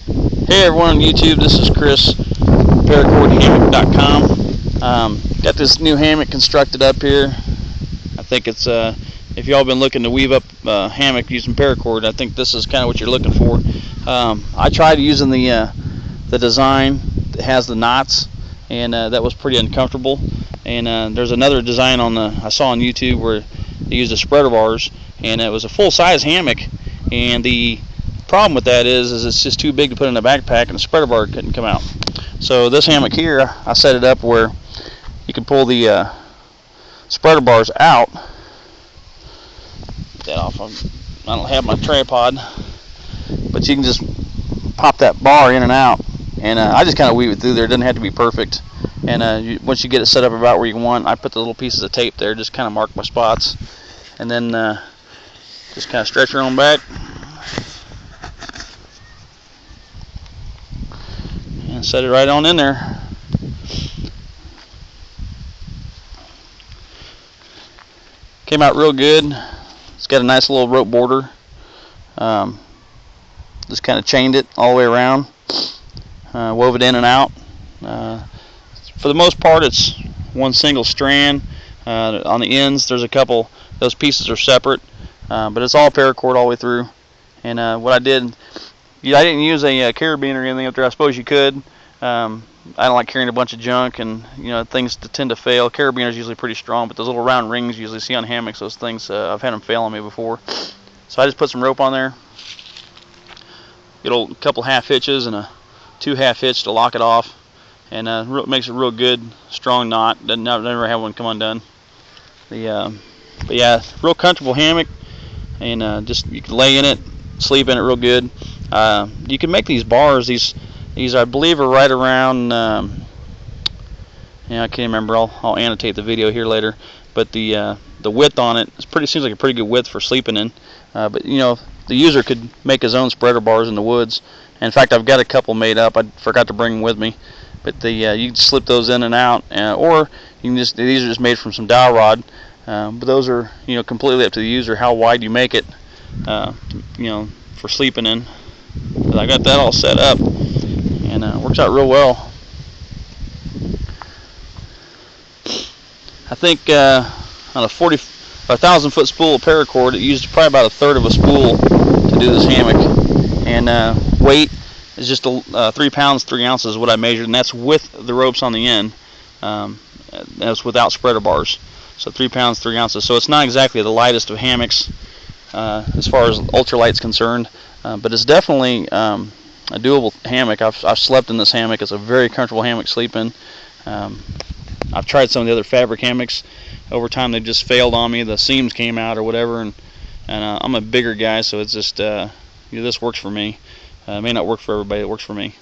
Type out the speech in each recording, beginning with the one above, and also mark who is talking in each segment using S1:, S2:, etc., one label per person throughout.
S1: Hey everyone on YouTube, this is Chris, ParakordHammock.com. Got this new hammock constructed up here. I think it's, if y'all been looking to weave up hammock using paracord, I think this is kind of what you're looking for. I tried using the design that has the knots, and that was pretty uncomfortable. And there's another design I saw on YouTube where they used the spreader bars, and it was a full-size hammock, and the problem with that is it's just too big to put in a backpack, and the spreader bar couldn't come out. So this hammock here, I set it up where you can pull the spreader bars out. Get that off. I don't have my tripod, but you can just pop that bar in and out, and I just kind of weave it through there. It doesn't have to be perfect. And once you get it set up about where you want, I put the little pieces of tape there, just kind of mark my spots, and then just kind of stretch her on back. And set it right on in there. Came out real good. It's got a nice little rope border. Just kind of chained it all the way around, wove it in and out. For the most part, it's one single strand. On the ends, there's a couple. Those pieces are separate, but it's all paracord all the way through. And what I did, I didn't use a carabiner or anything up there. I suppose you could. I don't like carrying a bunch of junk, and things tend to fail. Carabiner is usually pretty strong, but those little round rings you usually see on hammocks, those things, I've had them fail on me before. So I just put some rope on there, get a couple half hitches and a 2 half hitch to lock it off, and makes a real good strong knot. Never have one come undone. But yeah, real comfortable hammock, and just you can lay in it, sleep in it real good. You can make these bars. These I believe are right around. I can't remember. I'll annotate the video here later. But the width on it seems like a pretty good width for sleeping in. But the user could make his own spreader bars in the woods. In fact, I've got a couple made up. I forgot to bring them with me. But you can slip those in and out, or you can these are just made from some dowel rod. But those are completely up to the user how wide you make it. For sleeping in. But I got that all set up, and it works out real well. I think on a 1,000-foot spool of paracord, it used probably about 1/3 of a spool to do this hammock. And weight is just 3 pounds 3 ounces is what I measured, and that's with the ropes on the end. That's without spreader bars. So 3 pounds 3 ounces. So it's not exactly the lightest of hammocks as far as ultralight's concerned, but it's definitely a doable hammock. I've slept in this hammock. It's a very comfortable hammock to sleep in. I've tried some of the other fabric hammocks. Over time, they just failed on me. The seams came out or whatever, and I'm a bigger guy, so it's just this works for me. It may not work for everybody. It works for me.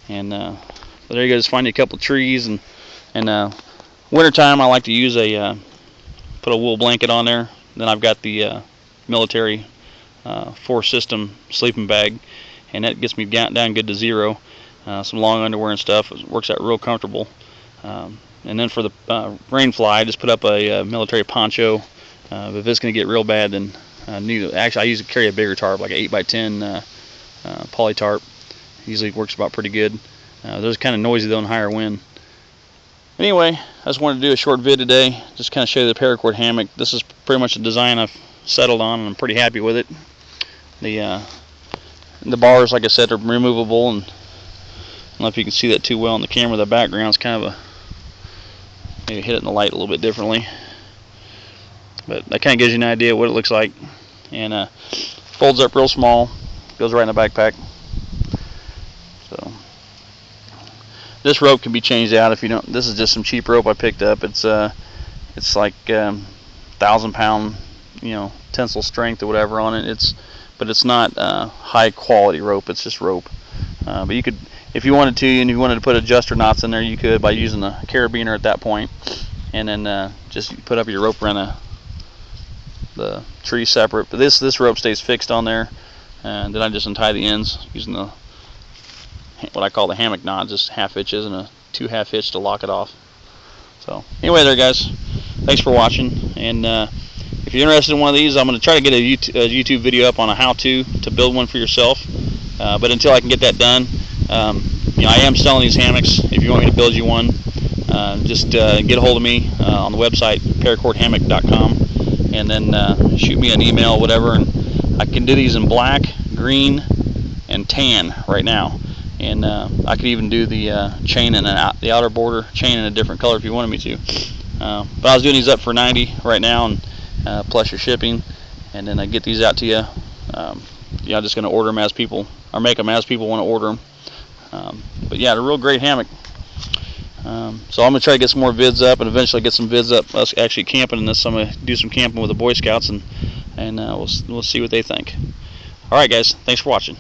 S1: And but there you go. Just find you a couple of trees, and wintertime I like to use put a wool blanket on there. Then I've got the military 4-system sleeping bag, and that gets me down good to 0. Some long underwear and stuff. It works out real comfortable. And then for the rain fly, I just put up a military poncho. If it's going to get real bad, then actually I usually carry a bigger tarp, like an 8x10 poly tarp. Usually works about pretty good. Those are kind of noisy though in higher wind. Anyway, I just wanted to do a short vid today, just kind of show you the paracord hammock. This is pretty much a design I've settled on, and I'm pretty happy with it. The bars, like I said, are removable, and I don't know if you can see that too well in the camera. The background's kind of maybe hit it in the light a little bit differently, but that kind of gives you an idea what it looks like. And folds up real small, goes right in the backpack. So this rope can be changed out if you don't. This is just some cheap rope I picked up. It's like 1,000-pound tensile strength or whatever on it. But it's not high quality rope. It's just rope. But you could, if you wanted to, and if you wanted to put adjuster knots in there, you could by using a carabiner at that point, and then just put up your rope around the tree separate. But this rope stays fixed on there, and then I just untie the ends using what I call the hammock knot, just half hitches and a 2 half hitch to lock it off. So anyway, there guys, thanks for watching, and if you're interested in one of these, I'm going to try to get a YouTube video up on a how-to build one for yourself. But until I can get that done, you know, I am selling these hammocks. If you want me to build you one, just get a hold of me on the website paracordhammock.com, and then shoot me an email, whatever. And I can do these in black, green, and tan right now. And I could even do the chain and the outer border chain in a different color if you wanted me to. But I was doing these up for $90 right now, and plus your shipping. And then I get these out to you. Yeah, I'm just going to order them as people, or make them as people want to order them. But yeah, they're a real great hammock. So I'm going to try to get some more vids up, and eventually get some vids up us actually camping in this. So I'm going to do some camping with the Boy Scouts, and we'll see what they think. Alright guys, thanks for watching.